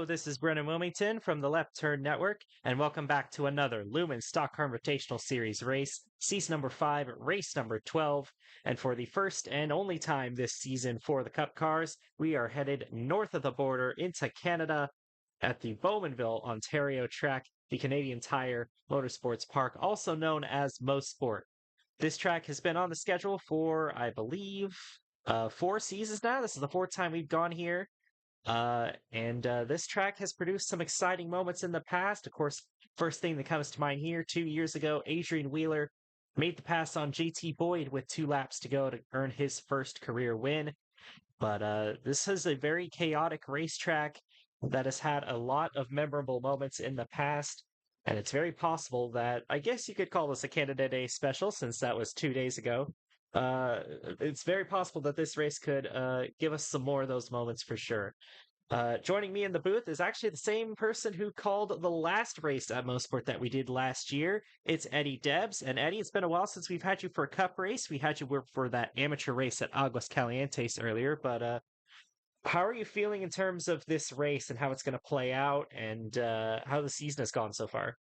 Hello, this is Brennan Wilmington from the Left Turn Network, and welcome back to another Lumen Stockholm Rotational Series race, season number 5, race number 12. And for the first and only time this season for the Cup cars, we are headed north of the border into Canada at the Bowmanville, Ontario track, the Canadian Tire Motorsports Park, also known as Mosport. This track has been on the schedule for, I believe, 4 seasons now. This is the fourth time we've gone here. And this track has produced some exciting moments in the past. Of course, first thing that comes to mind here, 2 years ago, Adrian Wheeler made the pass on JT Boyd with 2 laps to go to earn his first career win. But this is a very chaotic racetrack that has had a lot of memorable moments in the past. And it's very possible that I guess you could call this a Canada Day special since that was 2 days ago. Uh, it's very possible that this race could give us some more of those moments for sure. Joining me in the booth is actually the same person who called the last race at Mosport that we did last year. It's Eddie Debs. And Eddie, it's been a while since we've had you for a cup race. We had you work for that amateur race at Aguas Calientes earlier. But how are you feeling in terms of this race and how it's going to play out and how the season has gone so far?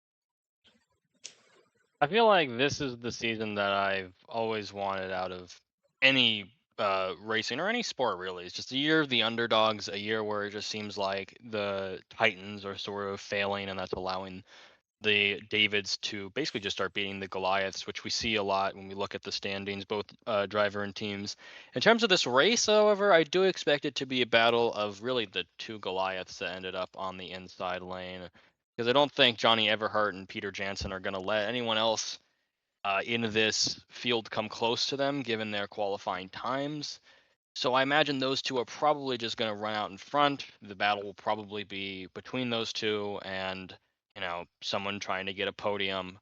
I feel like this is the season that I've always wanted out of any racing or any sport really. It's just a year of the underdogs, a year where it just seems like the Titans are sort of failing and that's allowing the Davids to basically just start beating the Goliaths, which we see a lot when we look at the standings, both driver and teams. In terms of this race, however, I do expect it to be a battle of really the two Goliaths that ended up on the inside lane. Because I don't think Johnny Everhart and Peter Jansen are going to let anyone else in this field come close to them, given their qualifying times. So I imagine those two are probably just going to run out in front. The battle will probably be between those two and, someone trying to get a podium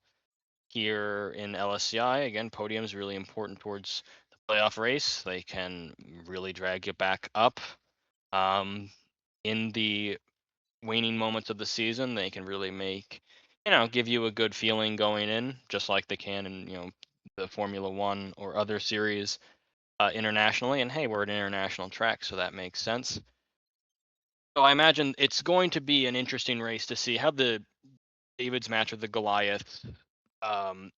here in LSCI. Again, podium is really important towards the playoff race. They can really drag you back up. In the waning moments of the season, they can really make, give you a good feeling going in, just like they can in, the Formula One or other series internationally. And hey, we're an international track, so that makes sense. So I imagine it's going to be an interesting race to see how the Davids match with the Goliath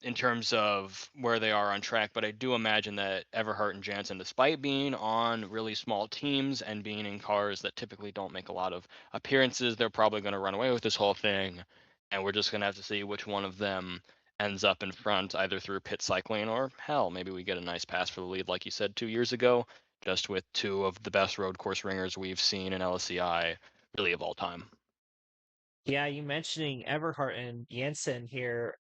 in terms of where they are on track. But I do imagine that Everhart and Jansen, despite being on really small teams and being in cars that typically don't make a lot of appearances, they're probably going to run away with this whole thing. And we're just going to have to see which one of them ends up in front, either through pit cycling or hell, maybe we get a nice pass for the lead, like you said 2 years ago, just with two of the best road course ringers we've seen in LSCI really of all time. Yeah, you mentioning Everhart and Jensen here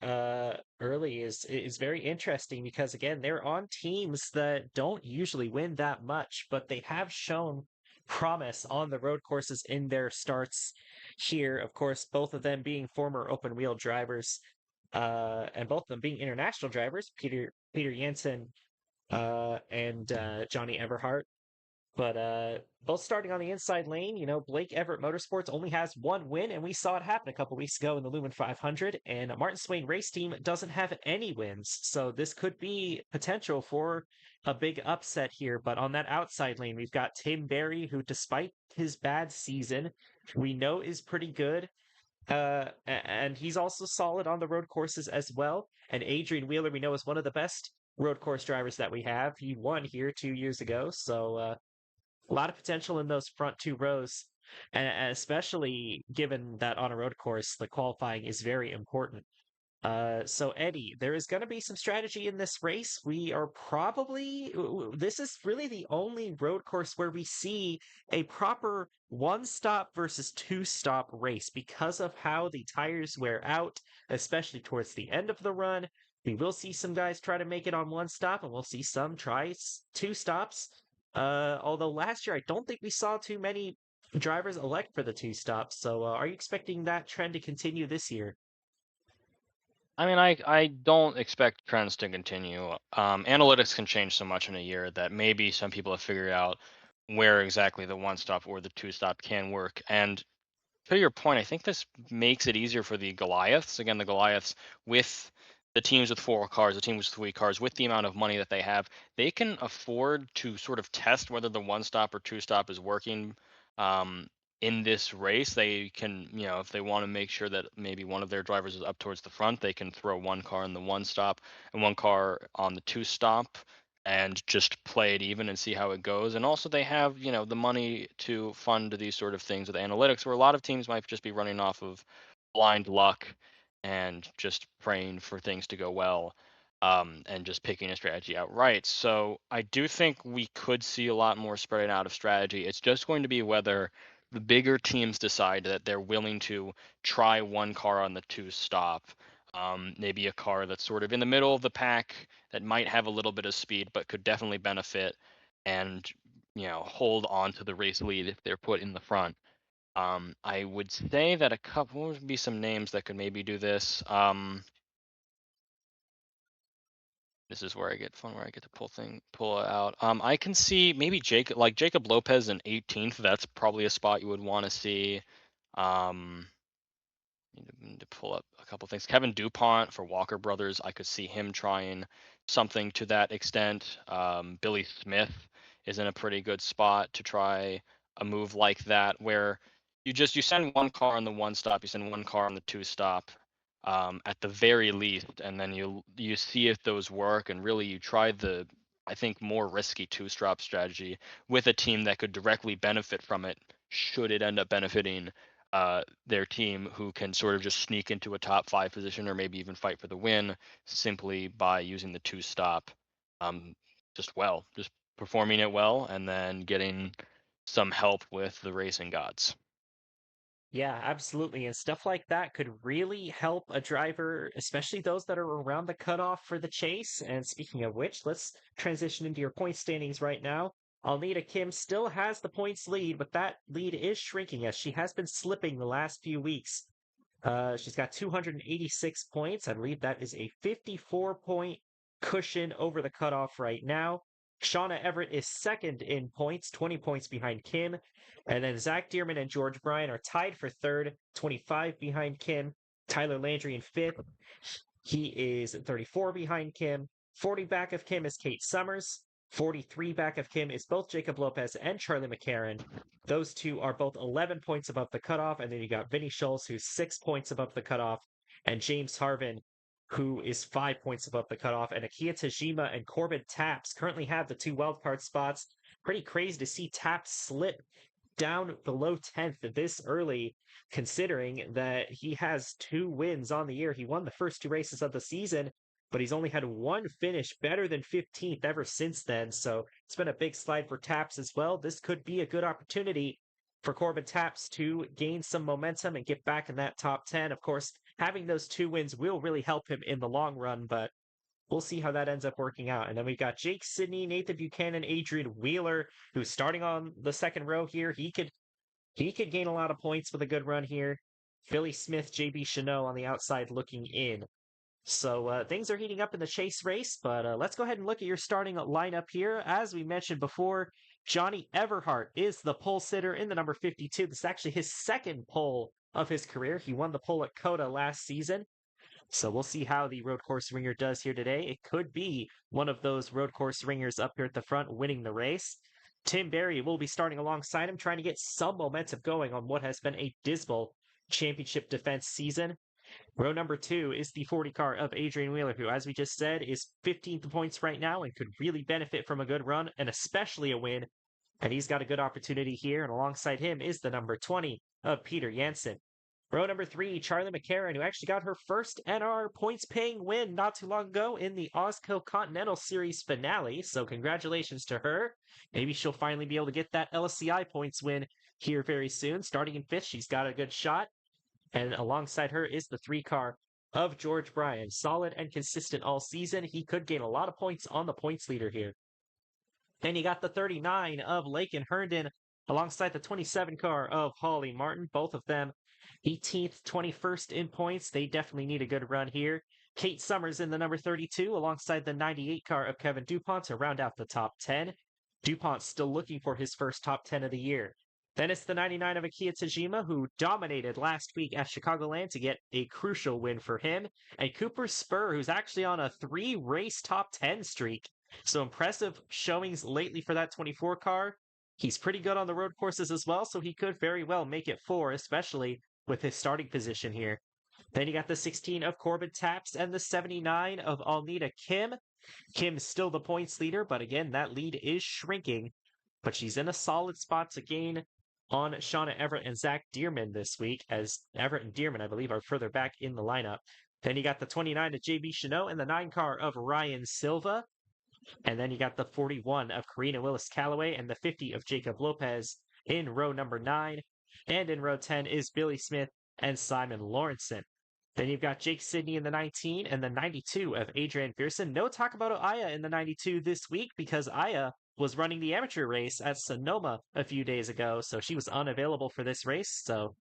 early is very interesting because again, they're on teams that don't usually win that much, but they have shown promise on the road courses in their starts here. Of course, both of them being former open wheel drivers, and both of them being international drivers, Peter Jensen and Johnny Everhart. But both starting on the inside lane, Blake Everett Motorsports only has one win, and we saw it happen a couple weeks ago in the Lumen 500. And Martin Swain Race Team doesn't have any wins, so this could be potential for a big upset here. But on that outside lane, we've got Tim Berry, who, despite his bad season, we know is pretty good. And he's also solid on the road courses as well. And Adrian Wheeler, we know, is one of the best road course drivers that we have. He won here 2 years ago, so a lot of potential in those front two rows, and especially given that on a road course, the qualifying is very important. So Eddie, there is going to be some strategy in this race. We are probably this is really the only road course where we see a proper one stop versus two stop race because of how the tires wear out, especially towards the end of the run. We will see some guys try to make it on one stop, and we'll see some try two stops. Although last year I don't think we saw too many drivers elect for the two stops. So are you expecting that trend to continue this year? I mean, I don't expect trends to continue. Analytics can change so much in a year that maybe some people have figured out where exactly the one stop or the two stop can work. And to your point, I think this makes it easier for the Goliaths. Again, the Goliaths with the teams with 4 cars, the teams with 3 cars, with the amount of money that they have, they can afford to sort of test whether the one stop or two stop is working. Um, in this race, they can, if they want to make sure that maybe one of their drivers is up towards the front, they can throw one car in the one stop and one car on the two stop and just play it even and see how it goes. And also, they have, the money to fund these sort of things with analytics, where a lot of teams might just be running off of blind luck and just praying for things to go well. And just picking a strategy outright. So I do think we could see a lot more spreading out of strategy. It's just going to be whether the bigger teams decide that they're willing to try one car on the two stop. Maybe a car that's sort of in the middle of the pack that might have a little bit of speed, but could definitely benefit and hold on to the race lead if they're put in the front. I would say that a couple what would be some names that could maybe do this. This is where I get fun, where I get to pull it out. I can see maybe Jacob Lopez in 18th. That's probably a spot you would want to see. Um, need to pull up a couple things. Kevin Dupont for Walker Brothers, I could see him trying something to that extent. Billy Smith is in a pretty good spot to try a move like that, where you send one car on the one stop, you send one car on the two stop, at the very least, and then you see if those work, and really you try the, I think, more risky two stop strategy with a team that could directly benefit from it should it end up benefiting their team, who can sort of just sneak into a top five position or maybe even fight for the win simply by using the two stop, um, just performing it well, and then getting some help with the racing gods. Yeah, absolutely. And stuff like that could really help a driver, especially those that are around the cutoff for the chase. And speaking of which, let's transition into your point standings right now. Alnita Kim still has the points lead, but that lead is shrinking as she has been slipping the last few weeks. She's got 286 points. I believe that is a 54-point cushion over the cutoff right now. Shauna Everett is second in points, 20 points behind Kim. And then Zach Dearman and George Bryan are tied for third, 25 behind Kim. Tyler Landry in fifth. He is 34 behind Kim. 40 back of Kim is Kate Summers. 43 back of Kim is both Jacob Lopez and Charlie McCarron. Those two are both 11 points above the cutoff. And then you got Vinny Schultz, who's 6 points above the cutoff, and James Harvin, who is 5 points above the cutoff. And Akia Tajima and Corbin Taps currently have the two wildcard spots. Pretty crazy to see Taps slip down below 10th this early, considering that he has 2 wins on the year. He won the first two races of the season, but he's only had one finish better than 15th ever since then. So it's been a big slide for Taps as well. This could be a good opportunity for Corbin Taps to gain some momentum and get back in that top 10. Of course, having those 2 wins will really help him in the long run, but we'll see how that ends up working out. And then we've got Jake Sidney, Nathan Buchanan, Adrian Wheeler, who's starting on the second row here. He could gain a lot of points with a good run here. Philly Smith, JB Chanot on the outside looking in. So things are heating up in the chase race, but let's go ahead and look at your starting lineup here. As we mentioned before, Johnny Everhart is the pole sitter in the number 52. This is actually his second pole of his career. He won the pole at Coda last season. So we'll see how the road course ringer does here today. It could be one of those road course ringers up here at the front winning the race. Tim Berry will be starting alongside him, trying to get some momentum going on what has been a dismal championship defense season. Row number 2 is the 40 car of Adrian Wheeler, who, as we just said, is 15th points right now and could really benefit from a good run and especially a win. And he's got a good opportunity here. And alongside him is the number 20 of Peter Jansen. Row number 3, Charlie McCarron, who actually got her first NR points paying win not too long ago in the Osco Continental Series finale. So congratulations to her. Maybe she'll finally be able to get that LSCI points win here very soon. Starting in fifth, she's got a good shot. And alongside her is the 3 car of George Bryan. Solid and consistent all season. He could gain a lot of points on the points leader here. Then you got the 39 of Lakin Herndon alongside the 27 car of Holly Martin. Both of them 18th, 21st in points. They definitely need a good run here. Kate Summers in the number 32 alongside the 98 car of Kevin Dupont to round out the top 10. Dupont still looking for his first top 10 of the year. Then it's the 99 of Akia Tajima, who dominated last week at Chicagoland to get a crucial win for him. And Cooper Spur, who's actually on a 3-race top 10 streak. So impressive showings lately for that 24 car. He's pretty good on the road courses as well, so he could very well make it 4, especially with his starting position here. Then you got the 16 of Corbin Taps and the 79 of Alnita Kim. Kim's still the points leader, but again, that lead is shrinking. But she's in a solid spot to gain on Shauna Everett and Zach Dearman this week, as Everett and Dearman, I believe, are further back in the lineup. Then you got the 29 of JB Chanot and the 9 car of Ryan Silva. And then you got the 41 of Karina Willis Calloway and the 50 of Jacob Lopez in row number 9. And in row 10 is Billy Smith and Simon Lawrenson. Then you've got Jake Sidney in the 19 and the 92 of Adrian Pearson. No talk about Aya in the 92 this week because Aya was running the amateur race at Sonoma a few days ago, so she was unavailable for this race. So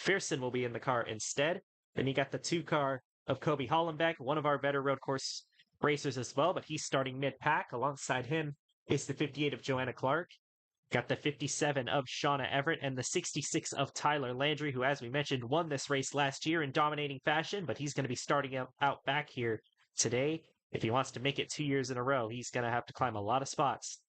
Pearson will be in the car instead. Then you got the 2 car of Kobe Hollenbeck, one of our better road course racers as well, but he's starting mid-pack. Alongside him is the 58 of Joanna Clark. Got the 57 of Shauna Everett and the 66 of Tyler Landry, who, as we mentioned, won this race last year in dominating fashion, but he's going to be starting out back here today. If he wants to make it 2 years in a row, he's going to have to climb a lot of spots.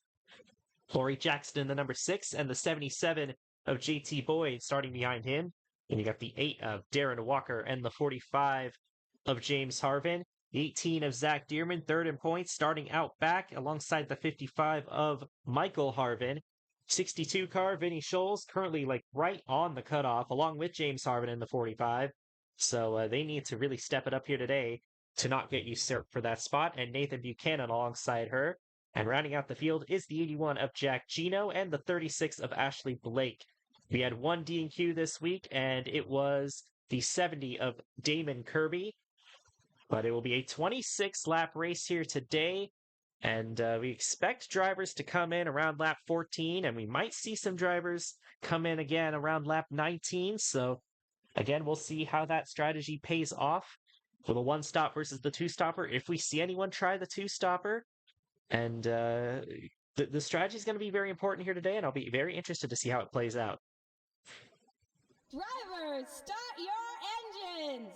Lori Jackson, the number 6, and the 77 of JT Boyd starting behind him. And you got the 8 of Darren Walker and the 45 of James Harvin. 18 of Zach Dearman, third in points, starting out back alongside the 55 of Michael Harvin. 62 car, Vinny Scholes, currently right on the cutoff, along with James Harvin in the 45. So they need to really step it up here today to not get usurped for that spot. And Nathan Buchanan alongside her. And rounding out the field is the 81 of Jack Gino and the 36 of Ashley Blake. We had one D&Q this week, and it was the 70 of Damon Kirby. But it will be a 26-lap race here today. And we expect drivers to come in around lap 14, and we might see some drivers come in again around lap 19. So, again, we'll see how that strategy pays off for the one-stop versus the two-stopper. If we see anyone try the two-stopper, and the strategy is going to be very important here today, and I'll be very interested to see how it plays out. Drivers, start your engines!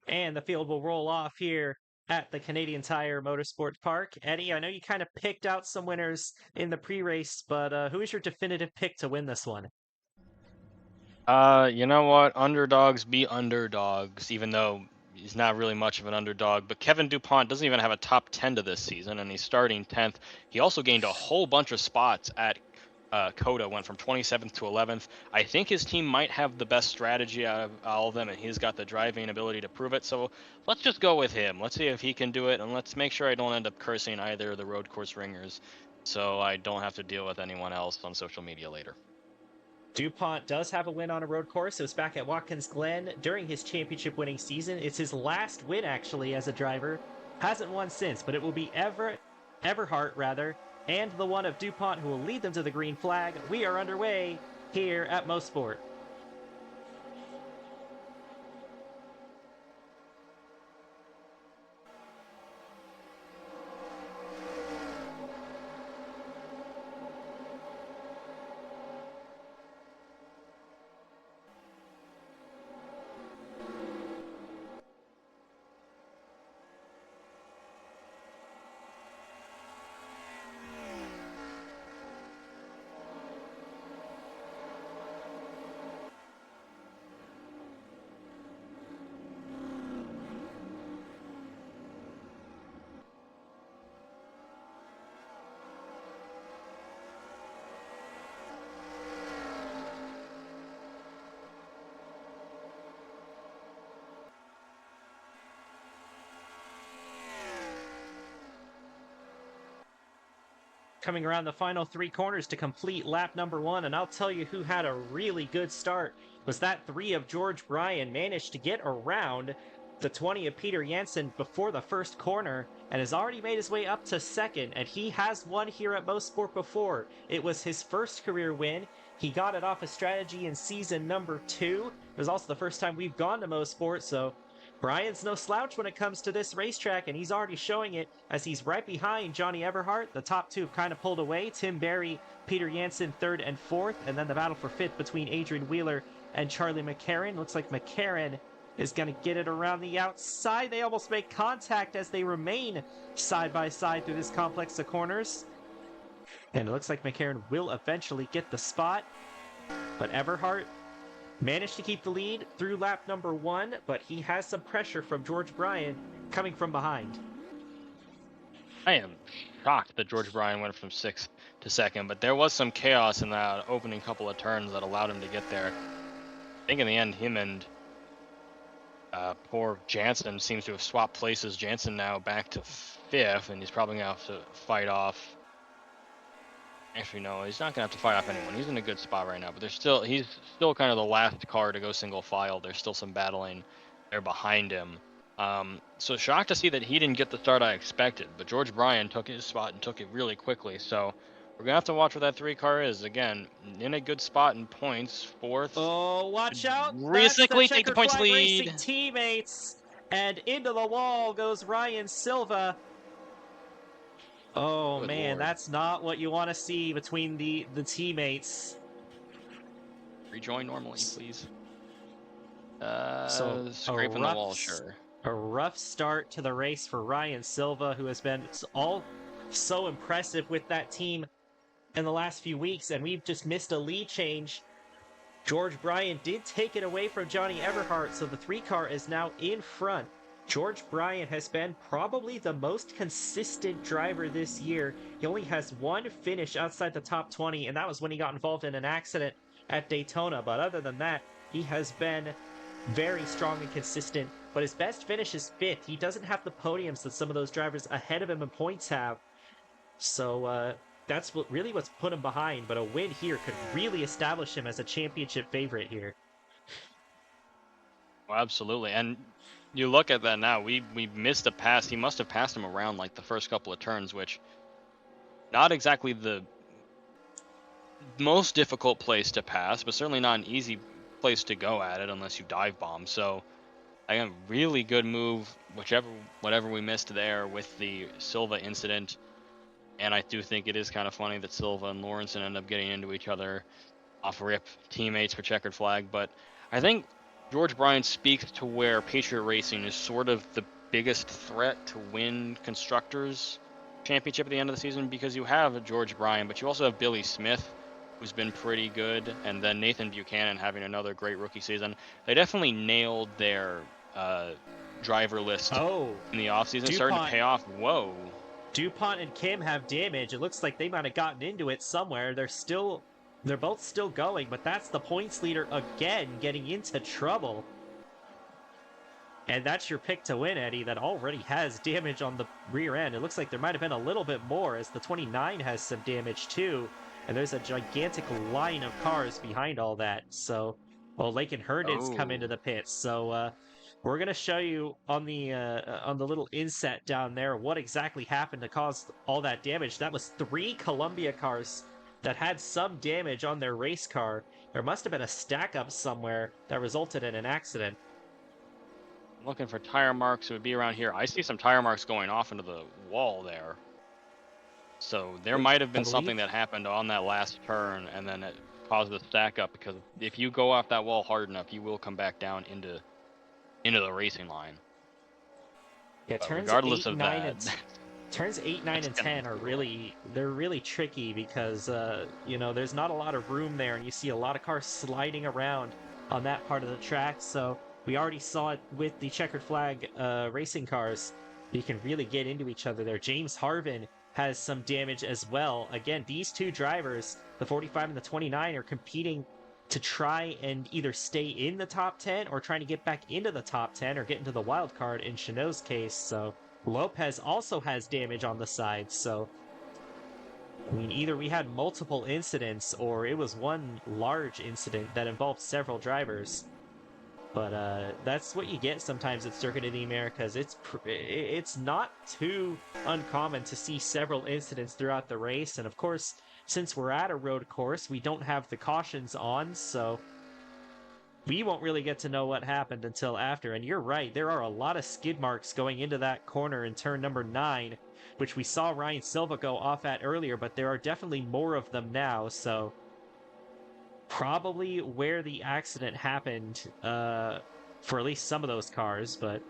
And the field will roll off here at the Canadian Tire Motorsport Park. Eddie, I know you kind of picked out some winners in the pre-race, but who is your definitive pick to win this one? You know what? Underdogs be underdogs, even though he's not really much of an underdog. But Kevin DuPont doesn't even have a top 10 to this season, and he's starting 10th. He also gained a whole bunch of spots at COTA, went from 27th to 11th. I think his team might have the best strategy out of all of them, and he's got the driving ability to prove it. So let's just go with him. Let's see if he can do it, and let's make sure I don't end up cursing either of the road course ringers so I don't have to deal with anyone else on social media later. DuPont does have a win on a road course. It was back at Watkins Glen during his championship winning season. It's his last win, actually, as a driver. Hasn't won since, but it will be Everhart, and the one of DuPont who will lead them to the green flag. We are underway here at Mosport. Coming around the final 3 corners to complete lap number 1, and I'll tell you who had a really good start was that 3 of George Bryan. Managed to get around the 20 of Peter Jansen before the first corner and has already made his way up to second, and he has won here at Mosport before. It was his first career win. He got it off a strategy in season number 2. It was also the first time we've gone to Mosport, so Brian's no slouch when it comes to this racetrack, and he's already showing it as he's right behind Johnny Everhart. The top 2 have kind of pulled away. Tim Berry, Peter Jansen, 3rd and 4th, and then the battle for 5th between Adrian Wheeler and Charlie McCarran. Looks like McCarran is going to get it around the outside. They almost make contact as they remain side by side through this complex of corners. And it looks like McCarron will eventually get the spot. But Everhart managed to keep the lead through lap number 1, but he has some pressure from George Bryan coming from behind. I am shocked that George Bryan went from 6th to 2nd, but there was some chaos in that opening couple of turns that allowed him to get there. I think in the end, him and poor Jansen seems to have swapped places. Jansen now back to 5th, and he's probably going to have to fight off. Actually, no, he's not going to have to fight off anyone. He's in a good spot right now, but he's still kind of the last car to go single file. There's still some battling there behind him. So shocked to see that he didn't get the start I expected, but George Bryan took his spot and took it really quickly. So we're going to have to watch what that 3 car is. Again, in a good spot in points, 4th. Oh, watch out! Realistically, That's the take the checkered points flag lead. racing teammates, and into the wall goes Ryan Silva. Oh Good man, Lord. that's not what you want to see between the teammates. Rejoin normally, please. So Scraping the wall, sure. A rough start to the race for Ryan Silva, who has been all so impressive with that team in the last few weeks, and we've just missed a lead change. George Bryan did take it away from Johnny Everhart, so the 3 car is now in front. George Bryan has been probably the most consistent driver this year. He only has 1 finish outside the top 20, and that was when he got involved in an accident at Daytona. But other than that, he has been very strong and consistent. But his best finish is 5th. He doesn't have the podiums that some of those drivers ahead of him in points have. So that's what's put him behind. But a win here could really establish him as a championship favorite here. Well, absolutely. And you look at that now, we missed a pass. He must have passed him around like the first couple of turns, which not exactly the most difficult place to pass, but certainly not an easy place to go at it unless you dive bomb. So again, really good move, whatever we missed there with the Silva incident. And I do think it is kind of funny that Silva and Lawrenson end up getting into each other off rip, teammates for checkered flag. But I think George Bryan speaks to where Patriot Racing is sort of the biggest threat to win Constructors Championship at the end of the season, because you have George Bryan, but you also have Billy Smith, who's been pretty good, and then Nathan Buchanan having another great rookie season. They definitely nailed their driver list in the offseason, starting to pay off. Whoa. DuPont and Kim have damage. It looks like they might have gotten into it somewhere. They're both still going, but that's the points leader again getting into trouble. And that's your pick to win, Eddie, that already has damage on the rear end. It looks like there might have been a little bit more, as the 29 has some damage too. And there's a gigantic line of cars behind all that. So, well, Lake and Herndon's come into the pits. So, we're going to show you on the little inset down there what exactly happened to cause all that damage. That was 3 Columbia cars that had some damage on their race car. There must have been a stack up somewhere that resulted in an accident. I'm looking for tire marks. It would be around here. I see some tire marks going off into the wall there. So there might have been something that happened on that last turn, and then it caused the stack up, because if you go off that wall hard enough, you will come back down into the racing line. Yeah, turns 8, 9, and 10 are really tricky, because there's not a lot of room there, and you see a lot of cars sliding around on that part of the track. So we already saw it with the checkered flag racing cars. You can really get into each other there. James Harvin has some damage as well. Again, these 2 drivers, the 45 and the 29, are competing to try and either stay in the top 10 or trying to get back into the top 10 or get into the wild card in Chanot's case. So Lopez also has damage on the side. So, I mean, either we had multiple incidents or it was one large incident that involved several drivers. But that's what you get sometimes at Circuit of the Americas. It's not too uncommon to see several incidents throughout the race. And of course, since we're at a road course, we don't have the cautions on, so we won't really get to know what happened until after. And you're right, there are a lot of skid marks going into that corner in turn number 9, which we saw Ryan Silva go off at earlier, but there are definitely more of them now. So probably where the accident happened for at least some of those cars. But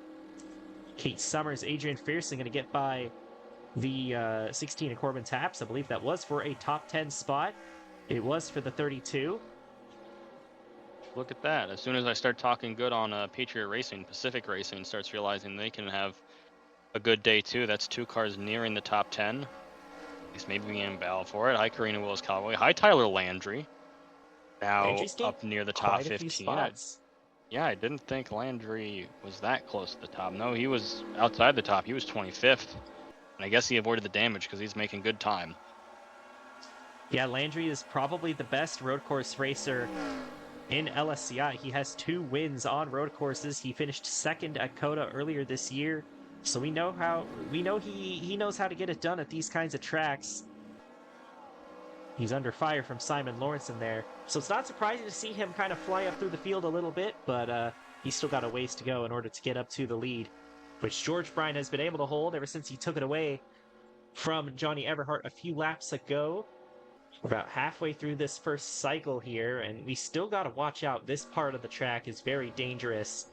Kate Summers, Adrian Fearson going to get by the 16 at Corbin Taps. I believe that was for a top 10 spot. It was for the 32. Look at that. As soon as I start talking good on Patriot Racing, Pacific Racing starts realizing they can have a good day too. That's 2 cars nearing the top 10. At least maybe being in battle for it. Hi, Karina Willis Callaway. Hi, Tyler Landry. Now Landry's gained up near the top quite a few 15. spots. Yeah, I didn't think Landry was that close to the top. No, he was outside the top. He was 25th. And I guess he avoided the damage because he's making good time. Yeah, Landry is probably the best road course racer in LSCI. He has 2 wins on road courses. He finished 2nd at COTA earlier this year. So we know he knows how to get it done at these kinds of tracks. He's under fire from Simon Lawrence in there. So it's not surprising to see him kind of fly up through the field a little bit, but he's still got a ways to go in order to get up to the lead, which George Bryan has been able to hold ever since he took it away from Johnny Everhart a few laps ago. We're about halfway through this first cycle here, and we still got to watch out. This part of the track is very dangerous,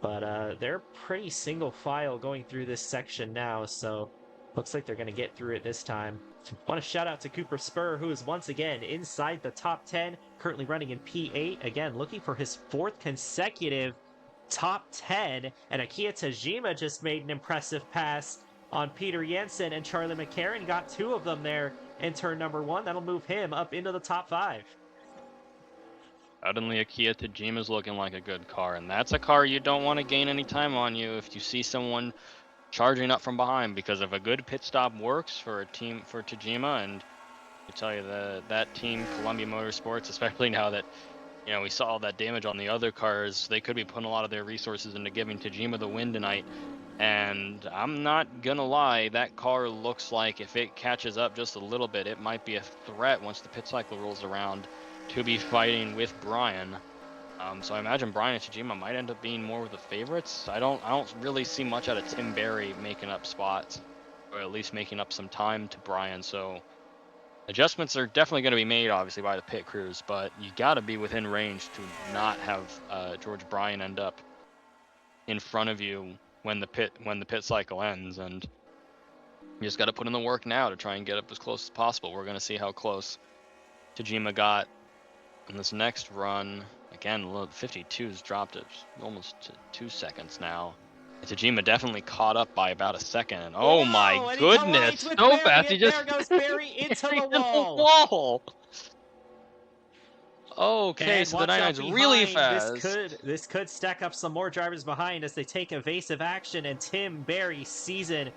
but they're pretty single file going through this section now, so looks like they're going to get through it this time. Want to shout out to Cooper Spur, who is once again inside the top 10, currently running in P8, again looking for his 4th consecutive top 10, and Akiya Tajima just made an impressive pass on Peter Jensen, and Charlie McCarron got 2 of them there in turn number 1. That'll move him up into the top 5. Suddenly, Akiya Tajima's looking like a good car, and that's a car you don't want to gain any time on you if you see someone charging up from behind, because if a good pit stop works for a team, for Tajima, and I tell you that team, Columbia Motorsports, especially now that we saw all that damage on the other cars, they could be putting a lot of their resources into giving Tajima the win tonight. And I'm not gonna lie, that car looks like if it catches up just a little bit, it might be a threat once the pit cycle rolls around to be fighting with Brian. So I imagine Brian and Tajima might end up being more of the favorites. I don't really see much out of Tim Berry making up spots, or at least making up some time to Brian. So adjustments are definitely going to be made, obviously, by the pit crews, but you got to be within range to not have George Bryan end up in front of you when the pit cycle ends, and you just got to put in the work now to try and get up as close as possible. We're going to see how close Tajima got in this next run. Again, 52's dropped it almost to 2 seconds now. Tajima definitely caught up by about a second. Oh, my goodness! So fast, he just there goes Barry into the wall. Okay, and so the 99's really fast. This could stack up some more drivers behind as they take evasive action, and Tim Berry's season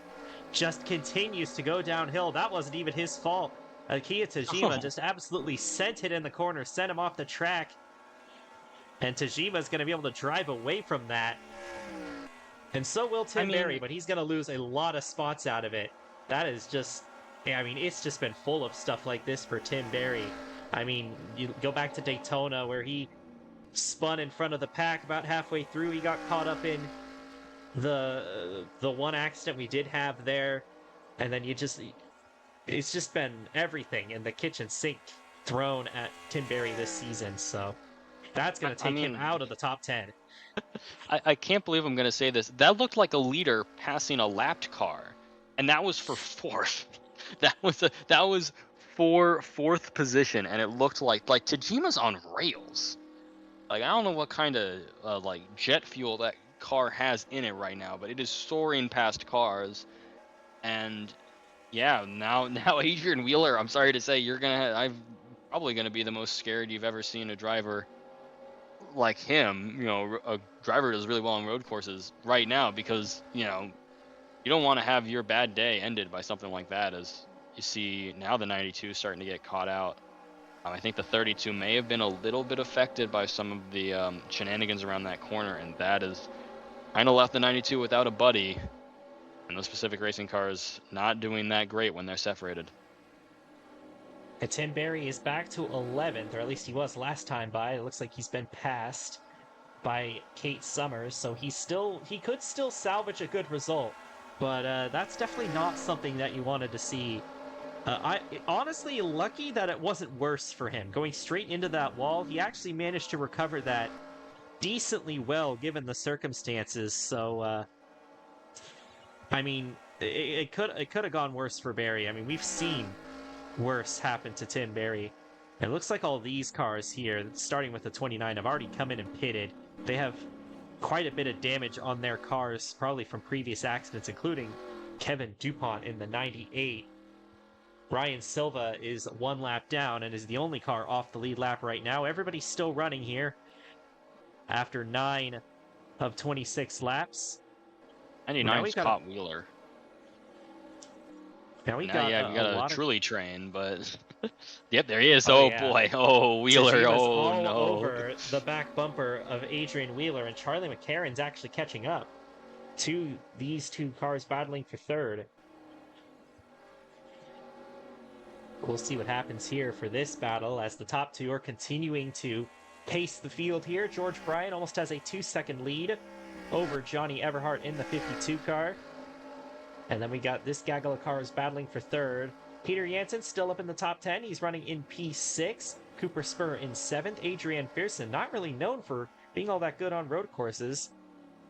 just continues to go downhill. That wasn't even his fault. Akiya Tajima just absolutely sent it in the corner, sent him off the track. And Tajima's going to be able to drive away from that. And so will Tim Berry, but he's going to lose a lot of spots out of it. That is just, it's just been full of stuff like this for Tim Berry. You go back to Daytona where he spun in front of the pack about halfway through. He got caught up in the one accident we did have there. And then it's just been everything in the kitchen sink thrown at Tim Berry this season. So that's going to take him out of the top 10. I can't believe I'm going to say this. That looked like a leader passing a lapped car, and that was for 4th. That was for 4th position, and it looked like Tajima's on rails. Like, I don't know what kind of like jet fuel that car has in it right now, but it is soaring past cars. And yeah, now Adrian Wheeler, I'm sorry to say, I'm probably gonna be the most scared you've ever seen a driver like him, a driver who does really well on road courses right now, because you don't want to have your bad day ended by something like that. As you see now, the 92 is starting to get caught out. I think the 32 may have been a little bit affected by some of the shenanigans around that corner, and that has kind of left the 92 without a buddy, and those Pacific Racing cars not doing that great when they're separated. And Tim Berry is back to 11th, or at least he was last time by. It looks like he's been passed by Kate Summers, so he could still salvage a good result. But that's definitely not something that you wanted to see. Honestly lucky that it wasn't worse for him. Going straight into that wall, he actually managed to recover that decently well given the circumstances. So, it could have gone worse for Barry. I mean, we've seen worse happen to Tim Barry. It looks like all these cars here, starting with the 29, have already come in and pitted. They have quite a bit of damage on their cars, probably from previous accidents, including Kevin DuPont in the 98. Ryan Silva is one lap down and is the only car off the lead lap right now. Everybody's still running here after 9 of 26 laps. Now 99's caught Wheeler. Now we Now, got yeah, we got a a lot truly train, but yep, there he is. Oh, Oh, yeah. boy. Oh, Wheeler. Tajima's Oh, all no. over the back bumper of Adrian Wheeler, and Charlie McCarron's actually catching up to these two cars battling for third. We'll see what happens here for this battle as the top two are continuing to pace the field here. George Bryan almost has a 2-second lead over Johnny Everhart in the 52 car. And then we got this gaggle of cars battling for third. Peter Jansen still up in the top 10. He's running in P6. Cooper Spur in 7th. Adrian Pearson, not really known for being all that good on road courses,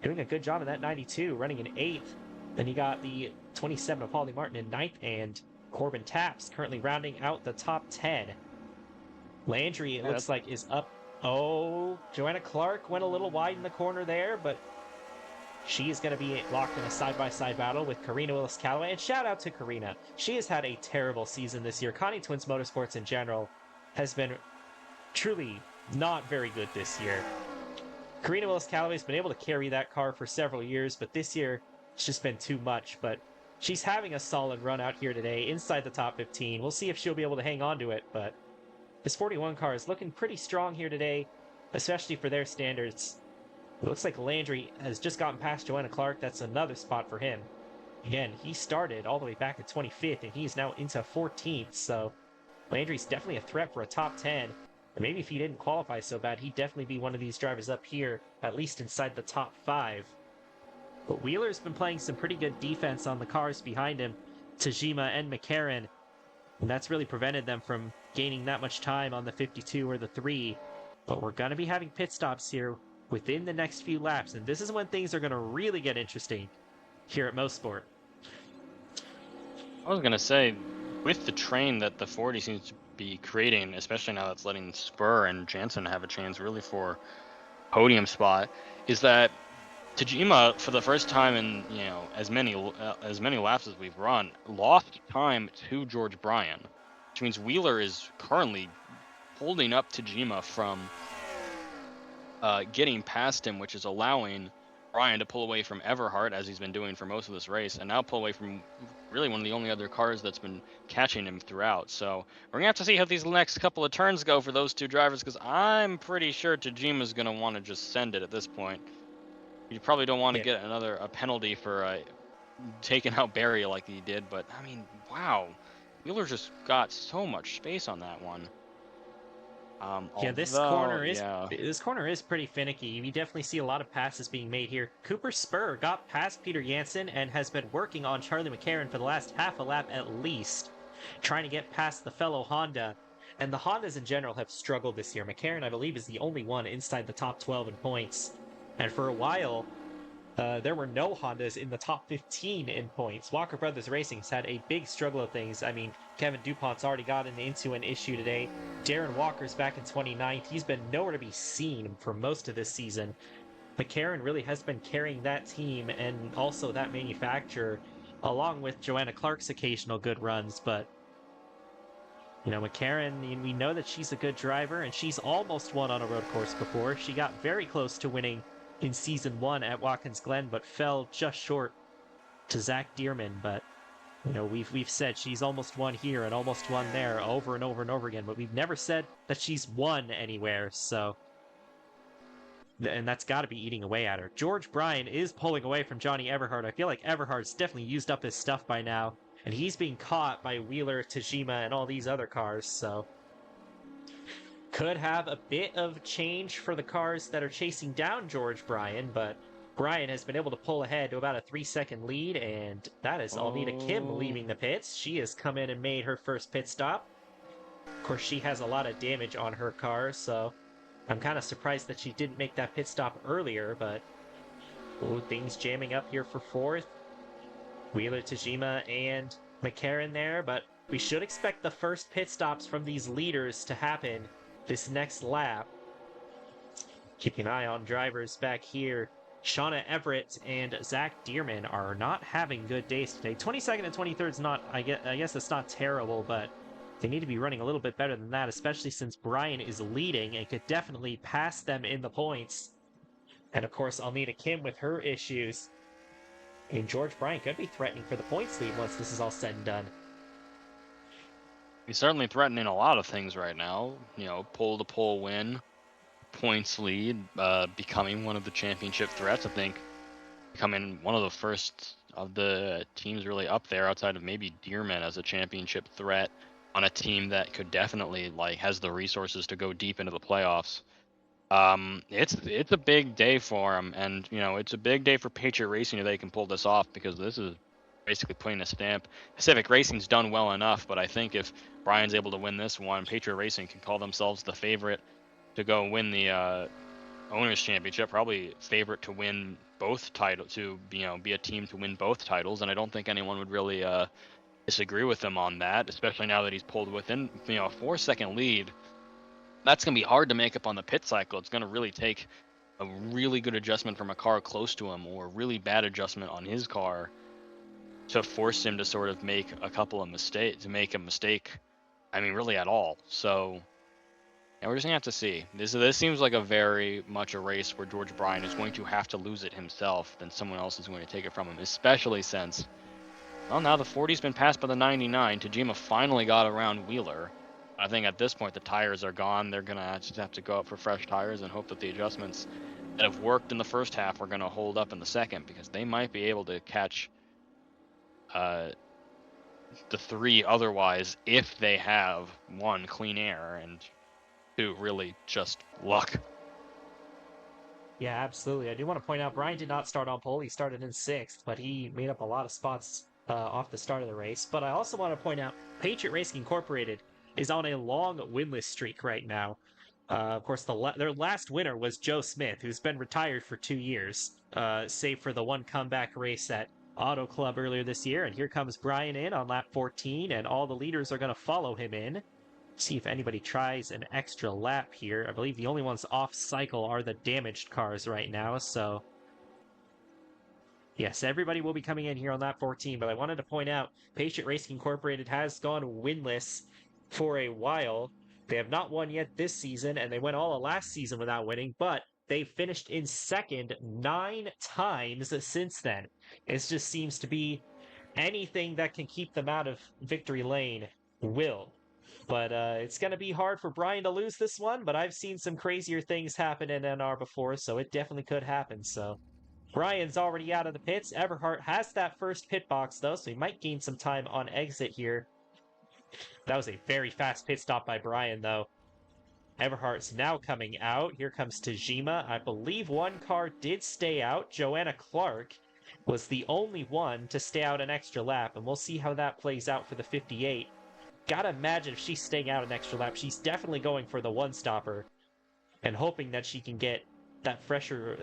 doing a good job in that 92, running in 8th. Then you got the 27 of Paulie Martin in 9th, and Corbin Taps currently rounding out the top 10. Landry, it looks like, is up. Oh, Joanna Clark went a little wide in the corner there, but she is going to be locked in a side-by-side battle with Karina Willis-Callaway. And shout out to Karina. She has had a terrible season this year. Connie Twins Motorsports in general has been truly not very good this year. Karina Willis-Callaway has been able to carry that car for several years, but this year it's just been too much. But she's having a solid run out here today inside the top 15. We'll see if she'll be able to hang on to it, but this 41 car is looking pretty strong here today, especially for their standards. It looks like Landry has just gotten past Joanna Clark. That's another spot for him. Again, he started all the way back at 25th, and he's now into 14th, so Landry's definitely a threat for a top 10. And maybe if he didn't qualify so bad, he'd definitely be one of these drivers up here, at least inside the top 5. But Wheeler's been playing some pretty good defense on the cars behind him, Tajima and McCarron, and that's really prevented them from gaining that much time on the 52 or the 3. But we're going to be having pit stops here within the next few laps, and this is when things are going to really get interesting here at Mosport. I was going to say, with the train that the 40 seems to be creating, especially now that's letting Spur and Jansen have a chance really for podium spot, is that Tajima, for the first time in as many laps as we've run, lost time to George Bryan, which means Wheeler is currently holding up Tajima from getting past him, which is allowing Bryan to pull away from Everhart, as he's been doing for most of this race, and now pull away from really one of the only other cars that's been catching him throughout. So we're going to have to see how these next couple of turns go for those two drivers, because I'm pretty sure Tajima's going to want to just send it at this point. You probably don't want to get a penalty for taking out Barry like he did, but I mean, wow. Wheeler just got so much space on that one. This corner is pretty finicky. You definitely see a lot of passes being made here. Cooper Spur got past Peter Jansen and has been working on Charlie McCarron for the last half a lap at least, trying to get past the fellow Honda. And the Hondas in general have struggled this year. McCarron, I believe, is the only one inside the top 12 in points. And for a while, there were no Hondas in the top 15 in points. Walker Brothers Racing has had a big struggle of things. I mean, Kevin DuPont's already gotten into an issue today. Darren Walker's back in 29th. He's been nowhere to be seen for most of this season. McCarron really has been carrying that team and also that manufacturer, along with Joanna Clark's occasional good runs. But, McCarron, we know that she's a good driver, and she's almost won on a road course before. She got very close to winning in season 1 at Watkins Glen, but fell just short to Zach Dearman. But we've said she's almost won here and almost won there over and over and over again, but we've never said that she's won anywhere. So, and that's got to be eating away at her. George Bryan is pulling away from Johnny Everhart. I feel like Everhart's definitely used up his stuff by now, and he's being caught by Wheeler, Tajima, and all these other cars. So could have a bit of change for the cars that are chasing down George Bryan, but Bryan has been able to pull ahead to about a 3-second lead, and that is Alnita Kim leaving the pits. She has come in and made her first pit stop. Of course, she has a lot of damage on her car, so I'm kind of surprised that she didn't make that pit stop earlier, but things jamming up here for 4th. Wheeler, Tajima, and McCarran there, but we should expect the first pit stops from these leaders to happen this next lap. Keeping an eye on drivers back here. Shauna Everett and Zach Dearman are not having good days today. 22nd and 23rd is not, I guess it's not terrible, but they need to be running a little bit better than that, especially since Brian is leading and could definitely pass them in the points. And of course, Almeida Kim with her issues. And George Bryant could be threatening for the points lead once this is all said and done. He's certainly threatening a lot of things right now. You know, pole-to-pole win, points lead, becoming one of the championship threats. I think becoming one of the first of the teams really up there outside of maybe Dearman as a championship threat on a team that could definitely has the resources to go deep into the playoffs. It's a big day for him, and it's a big day for Patriot Racing if they can pull this off, because this is basically putting a stamp. Pacific Racing's done well enough, but I think if Brian's able to win this one, Patriot Racing can call themselves the favorite to go win the Owners Championship, probably favorite to win both titles, to be a team to win both titles, and I don't think anyone would really disagree with him on that, especially now that he's pulled within a 4-second lead. That's going to be hard to make up on the pit cycle. It's going to really take a really good adjustment from a car close to him, or a really bad adjustment on his car, to force him to sort of make a couple of mistakes, I mean, really at all. So yeah, we're just gonna have to see. This seems like a very much a race where George Bryan is going to have to lose it himself, then someone else is going to take it from him, especially since, well, now the 40's been passed by the 99. Tajima finally got around Wheeler. I think at this point the tires are gone. They're gonna just have to go up for fresh tires and hope that the adjustments that have worked in the first half are gonna hold up in the second, because they might be able to catch the 3 otherwise, if they have 1, clean air, and 2, really just luck. Yeah, absolutely. I do want to point out Brian did not start on pole. He started in 6th, but he made up a lot of spots off the start of the race. But I also want to point out Patriot Racing Incorporated is on a long winless streak right now. Of course, their last winner was Joe Smith, who's been retired for 2 years, save for the one comeback race at Auto Club earlier this year. And here comes Brian in on lap 14, and all the leaders are going to follow him in. See if anybody tries an extra lap here. I believe the only ones off cycle are the damaged cars right now, so yes, everybody will be coming in here on lap 14, but I wanted to point out Patriot Racing Incorporated has gone winless for a while. They have not won yet this season, and they went all of last season without winning, but they finished in second 9 times since then. It just seems to be anything that can keep them out of victory lane will. But it's going to be hard for Brian to lose this one, but I've seen some crazier things happen in NR before, so it definitely could happen. So Brian's already out of the pits. Everhart has that first pit box, though, so he might gain some time on exit here. That was a very fast pit stop by Brian, though. Everhart's now coming out. Here comes Tajima. I believe one car did stay out. Joanna Clark was the only one to stay out an extra lap, and we'll see how that plays out for the 58. Gotta imagine if she's staying out an extra lap, she's definitely going for the one stopper and hoping that she can get that fresher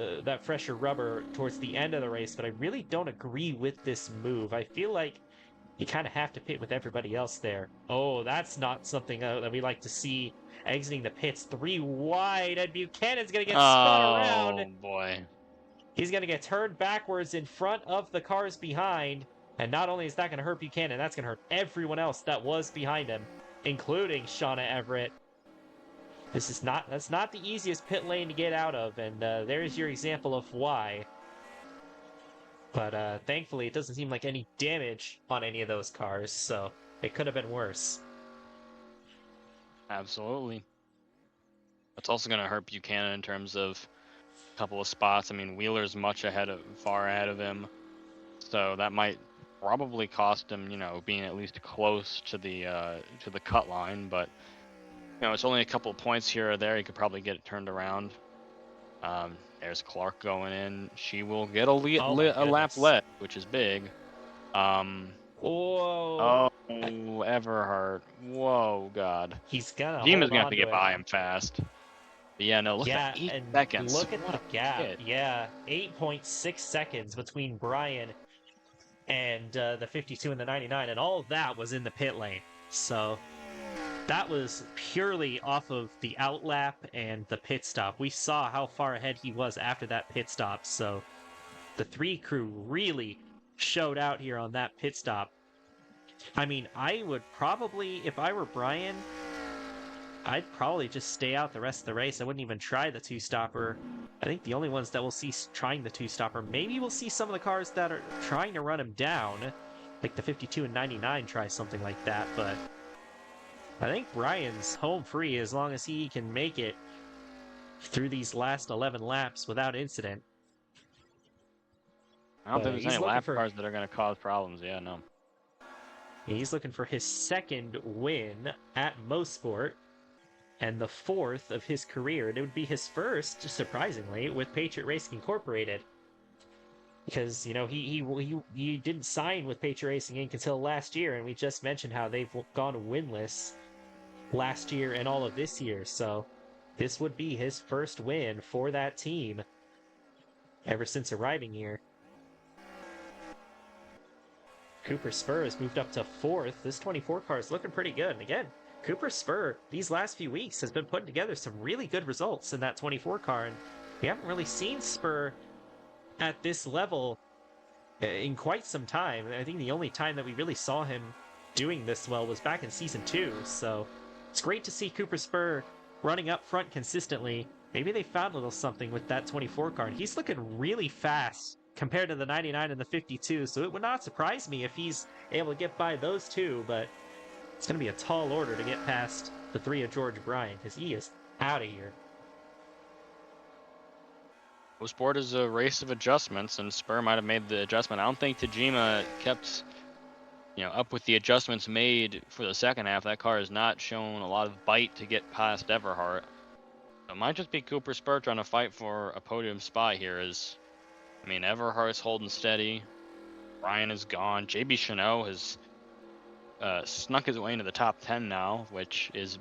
rubber towards the end of the race. But I really don't agree with this move. I feel like you kind of have to pit with everybody else there. Oh, that's not something that we like to see. Exiting the pits 3 wide, and Buchanan's gonna get spun around. Oh boy. He's gonna get turned backwards in front of the cars behind. And not only is that going to hurt Buchanan, that's going to hurt everyone else that was behind him, including Shauna Everett. That's not the easiest pit lane to get out of, and there's your example of why. But thankfully, it doesn't seem like any damage on any of those cars, so it could have been worse. Absolutely. That's also going to hurt Buchanan in terms of a couple of spots. I mean, Wheeler's far ahead of him, so that might probably cost him, being at least close to the cut line. But it's only a couple of points here or there. He could probably get it turned around. There's Clark going in. She will get a lap left, which is big. Whoa! Oh, Everhart. Whoa, God. He's gonna. Jima's gonna have to get by him fast. But yeah, no. Look at 8 seconds. Look at the gap. Yeah, 8.6 seconds between Brian and the 52 and the 99, and all of that was in the pit lane. So that was purely off of the outlap and the pit stop. We saw how far ahead he was after that pit stop, so the 3 crew really showed out here on that pit stop. I mean, I would probably, if I were Brian, I'd probably just stay out the rest of the race. I wouldn't even try the 2-stopper. I think the only ones that we'll see trying the 2-stopper, maybe we'll see some of the cars that are trying to run him down, like the 52 and 99 try something like that, but I think Brian's home free as long as he can make it through these last 11 laps without incident. I don't think there's any lap for, cars that are going to cause problems. Yeah, no. He's looking for his 2nd win at Mosport and the 4th of his career. And it would be his first, surprisingly, with Patriot Racing Incorporated. Because, you know, he didn't sign with Patriot Racing Inc. until last year, and we just mentioned how they've gone winless last year and all of this year. So this would be his first win for that team ever since arriving here. Cooper Spur has moved up to 4th. This 24 car is looking pretty good. And again, Cooper Spur, these last few weeks, has been putting together some really good results in that 24 car. And we haven't really seen Spur at this level in quite some time. I think the only time that we really saw him doing this well was back in Season 2. So it's great to see Cooper Spur running up front consistently. Maybe they found a little something with that 24 car. And he's looking really fast compared to the 99 and the 52, so it would not surprise me if he's able to get by those two, but it's going to be a tall order to get past the 3 of George Bryan, because he is out of here. Mosport is a race of adjustments, and Spur might have made the adjustment. I don't think Tajima kept, up with the adjustments made for the second half. That car has not shown a lot of bite to get past Everhart. It might just be Cooper Spur trying to fight for a podium spot here. Everhart's holding steady. Bryan is gone. JB Chanot has snuck his way into the top 10 now, which is,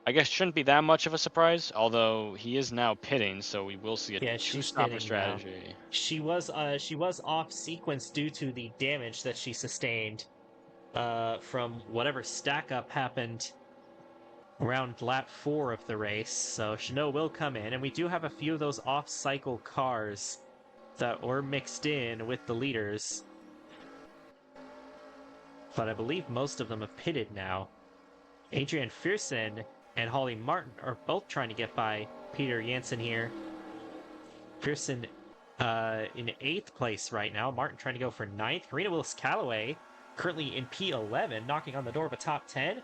I guess, shouldn't be that much of a surprise, although he is now pitting, so we will see a 2-stopper strategy. Now. She was off sequence due to the damage that she sustained from whatever stack up happened around lap 4 of the race. So Chanot will come in, and we do have a few of those off-cycle cars that were mixed in with the leaders. But I believe most of them have pitted now. Adrian Fearson and Holly Martin are both trying to get by Peter Jansen here. Fearson in 8th place right now. Martin trying to go for 9th. Karina Willis-Callaway currently in P11, knocking on the door of a top 10.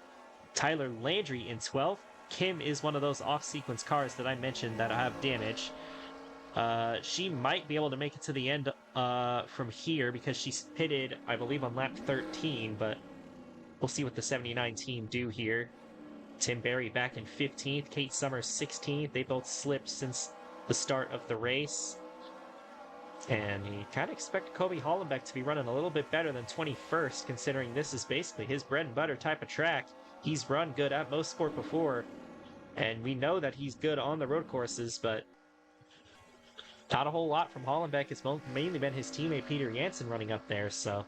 Tyler Landry in 12th. Kim is one of those off-sequence cars that I mentioned that have damage. She might be able to make it to the end from here because she's pitted, I believe, on lap 13, but we'll see what the 79 team do here. Tim Berry back in 15th, Kate Summers 16th. They both slipped since the start of the race. And you kind of expect Kobe Hollenbeck to be running a little bit better than 21st, considering this is basically his bread and butter type of track. He's run good at Mosport before, and we know that he's good on the road courses, but not a whole lot from Hollenbeck. It's mainly been his teammate Peter Jansen running up there, so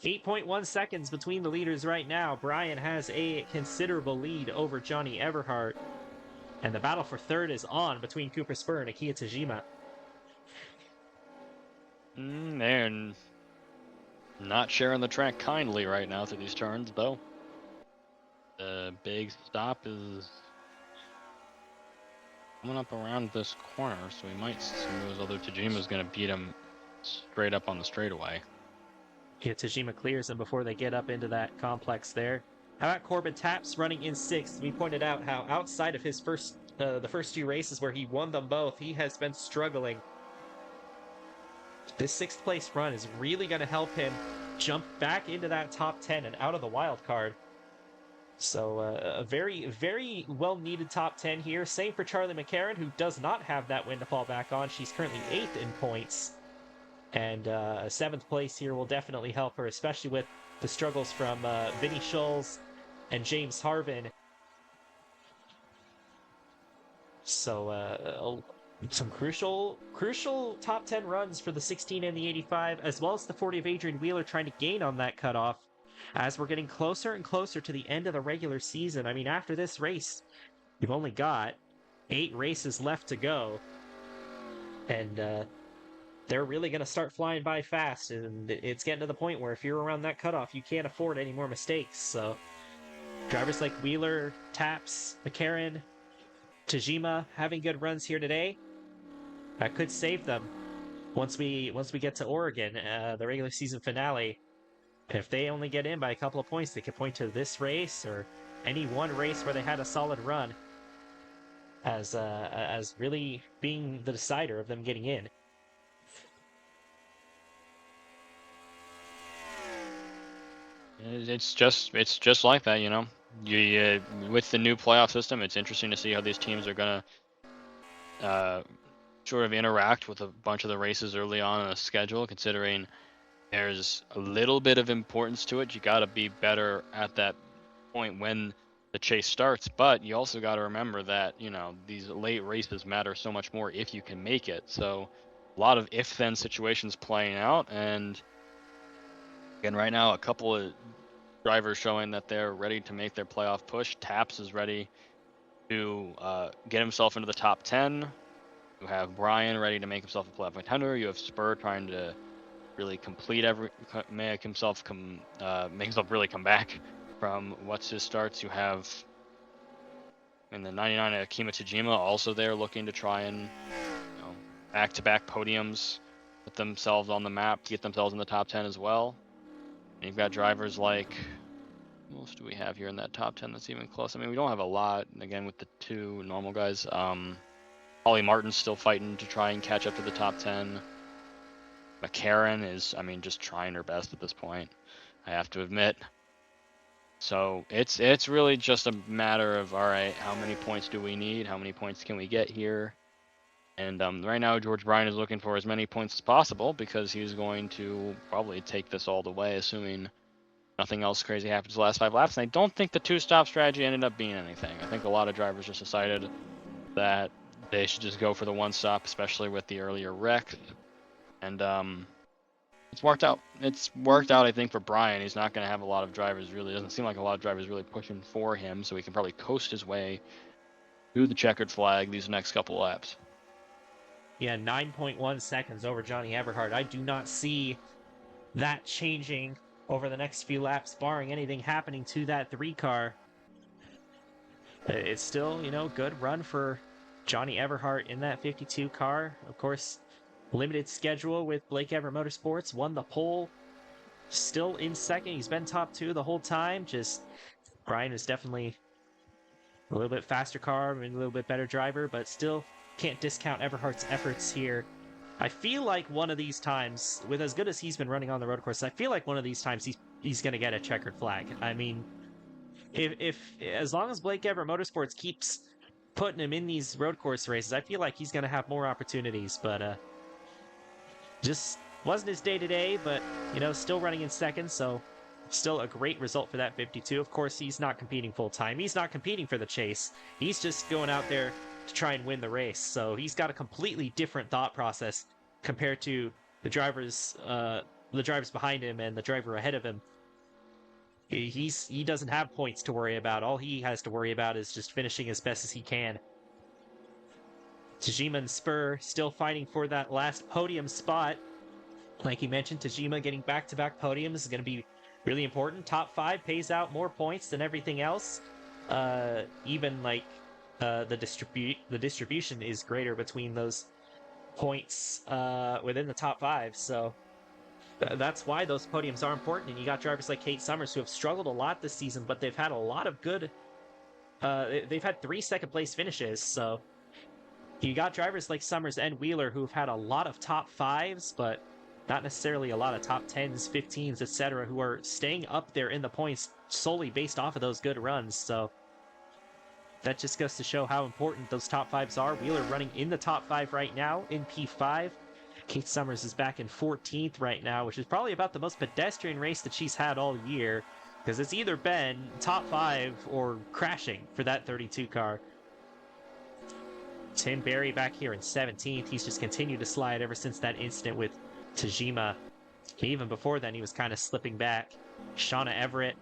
8.1 seconds between the leaders right now. Bryan has a considerable lead over Johnny Everhart, and the battle for 3rd is on between Cooper Spur and Akiya Tajima. They're not sharing the track kindly right now through these turns, though. The big stop is coming up around this corner, so we might see those other Tajima's going to beat him straight up on the straightaway. Yeah, Tajima clears them before they get up into that complex there. How about Corbin Taps running in 6th? We pointed out how outside of his the first 2 races where he won them both, he has been struggling. This 6th place run is really going to help him jump back into that top 10 and out of the wild card. So a very, very well-needed top 10 here. Same for Charlie McCarron, who does not have that win to fall back on. She's currently 8th in points. And a 7th place here will definitely help her, especially with the struggles from Vinny Schulz and James Harvin. So some crucial top 10 runs for the 16 and the 85, as well as the 40 of Adrian Wheeler trying to gain on that cutoff as we're getting closer and closer to the end of the regular season. I mean, after this race, you've only got 8 races left to go, and they're really going to start flying by fast, and it's getting to the point where if you're around that cutoff, you can't afford any more mistakes. So drivers like Wheeler, Taps, McCarron, Tajima having good runs here today, that could save them once we get to Oregon, the regular season finale. If they only get in by a couple of points, they could point to this race or any one race where they had a solid run as really being the decider of them getting in. It's just like that, you know. You with the new playoff system, it's interesting to see how these teams are gonna sort of interact with a bunch of the races early on in the schedule, considering there's a little bit of importance to it. You got to be better at that point when the chase starts, but you also got to remember that, you know, these late races matter so much more if you can make it. So a lot of if-then situations playing out, and again, right now, a couple of drivers showing that they're ready to make their playoff push. Taps is ready to get himself into the top 10. You have Brian ready to make himself a playoff contender. You have Spur trying to really make himself really come back from what's his starts. You have in the 99 Akima Tajima also there looking to try and, you know, back-to-back podiums, put themselves on the map, get themselves in the top 10 as well. And you've got drivers like, who else do we have here in that top 10 that's even close? I mean, we don't have a lot. And again, with the 2 normal guys, Ollie Martin's still fighting to try and catch up to the top 10. McCarron is, I mean, just trying her best at this point, I have to admit. So it's really just a matter of, all right, how many points do we need? How many points can we get here? And right now, George Bryan is looking for as many points as possible because he's going to probably take this all the way, assuming nothing else crazy happens the last 5 laps. And I don't think the 2-stop strategy ended up being anything. I think a lot of drivers just decided that they should just go for the 1-stop, especially with the earlier wreck. And it's worked out. It's worked out, I think, for Brian. He's not going to have a lot of drivers, really. Doesn't seem like a lot of drivers really pushing for him, so he can probably coast his way through the checkered flag these next couple laps. Yeah, 9.1 seconds over Johnny Everhart. I do not see that changing over the next few laps, barring anything happening to that 3 car. It's still, you know, good run for Johnny Everhart in that 52 car. Of course, limited schedule with Blake Ever Motorsports, won the pole, still in second. He's been top 2 the whole time. Just Brian is definitely a little bit faster car and a little bit better driver, but still can't discount Everhart's efforts here. I feel like one of these times, with as good as he's been running on the road course, I feel like one of these times he's going to get a checkered flag. I mean, if as long as Blake Ever Motorsports keeps putting him in these road course races, I feel like he's going to have more opportunities. But just wasn't his day today. But you know, still running in second, so still a great result for that 52. Of course, he's not competing full time. He's not competing for the chase. He's just going out there to try and win the race. So he's got a completely different thought process compared to the drivers behind him and the driver ahead of him. He doesn't have points to worry about. All he has to worry about is just finishing as best as he can. Tajima and Spur still fighting for that last podium spot. Like you mentioned, Tajima getting back-to-back podiums is going to be really important. Top 5 pays out more points than everything else. Even like the distribution is greater between those points within the top 5. So that's why those podiums are important. And you got drivers like Kate Summers who have struggled a lot this season, but they've had a lot of good. They've had 3 second-place finishes. So you got drivers like Summers and Wheeler who've had a lot of top 5s, but not necessarily a lot of top 10s, 15s, etc., who are staying up there in the points solely based off of those good runs. So that just goes to show how important those top 5s are. Wheeler running in the top 5 right now in P5. Kate Summers is back in 14th right now, which is probably about the most pedestrian race that she's had all year, because it's either been top 5 or crashing for that 32 car. Tim Berry back here in 17th. He's just continued to slide ever since that incident with Tajima. Even before then, he was kind of slipping back. Shauna Everett,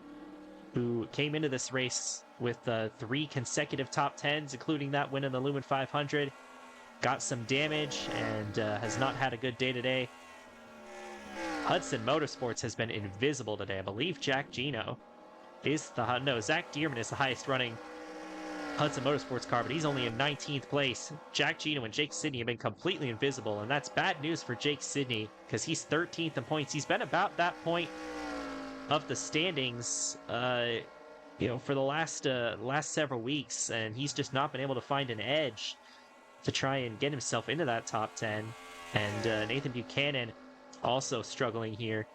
who came into this race with 3 consecutive top 10s, including that win in the Lumen 500, got some damage and has not had a good day today. Hudson Motorsports has been invisible today. I believe Jack Gino is Zach Dearman is the highest running Hudson Motorsports car, but he's only in 19th place. Jack Gino and Jake Sidney have been completely invisible, and that's bad news for Jake Sidney because he's 13th in points. He's been about that point of the standings, for the last several weeks, and he's just not been able to find an edge to try and get himself into that top 10. And Nathan Buchanan also struggling here.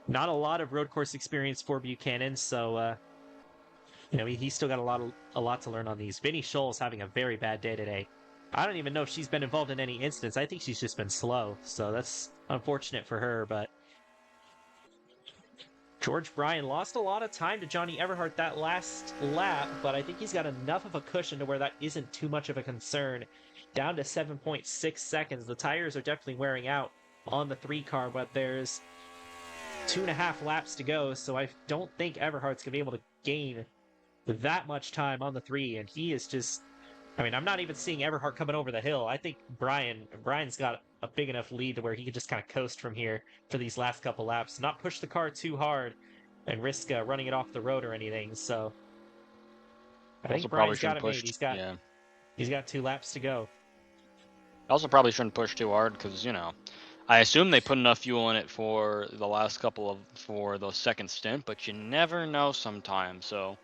Not a lot of road course experience for Buchanan, so he's still got a lot to learn on these. Vinny Scholl's having a very bad day today. I don't even know if she's been involved in any incidents. I think she's just been slow, so that's unfortunate for her. But George Bryan lost a lot of time to Johnny Everhart that last lap, but I think he's got enough of a cushion to where that isn't too much of a concern. Down to 7.6 seconds. The tires are definitely wearing out on the 3 car, but there's 2.5 laps to go, so I don't think Everhart's going to be able to gain that much time on the 3, and he is just... I'm not even seeing Everhart coming over the hill. I think Brian's got a big enough lead to where he could just kind of coast from here for these last couple laps, not push the car too hard and risk running it off the road or anything. So I think Brian's got it made. He's got 2 laps to go. Also probably shouldn't push too hard because, I assume they put enough fuel in it for the second stint, but you never know sometimes. So,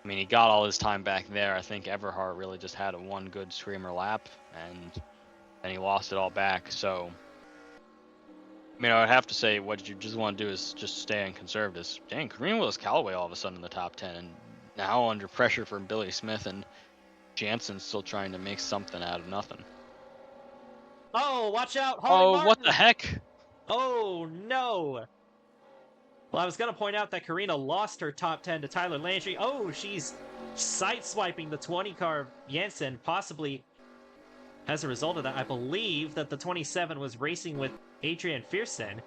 he got all his time back there. I think Everhart really just had one good screamer lap, and then he lost it all back. So, I would have to say what you just want to do is just stay in conservative. Dang, Kareem Willis-Callaway all of a sudden in the top 10, and now under pressure from Billy Smith, and Jansen still trying to make something out of nothing. Oh, watch out, Holly Martin! What the heck? Oh, no! Well, I was going to point out that Karina lost her top 10 to Tyler Landry. Oh, she's sideswiping the 20 car of Jensen, possibly as a result of that. I believe that the 27 was racing with Adrian Fearson,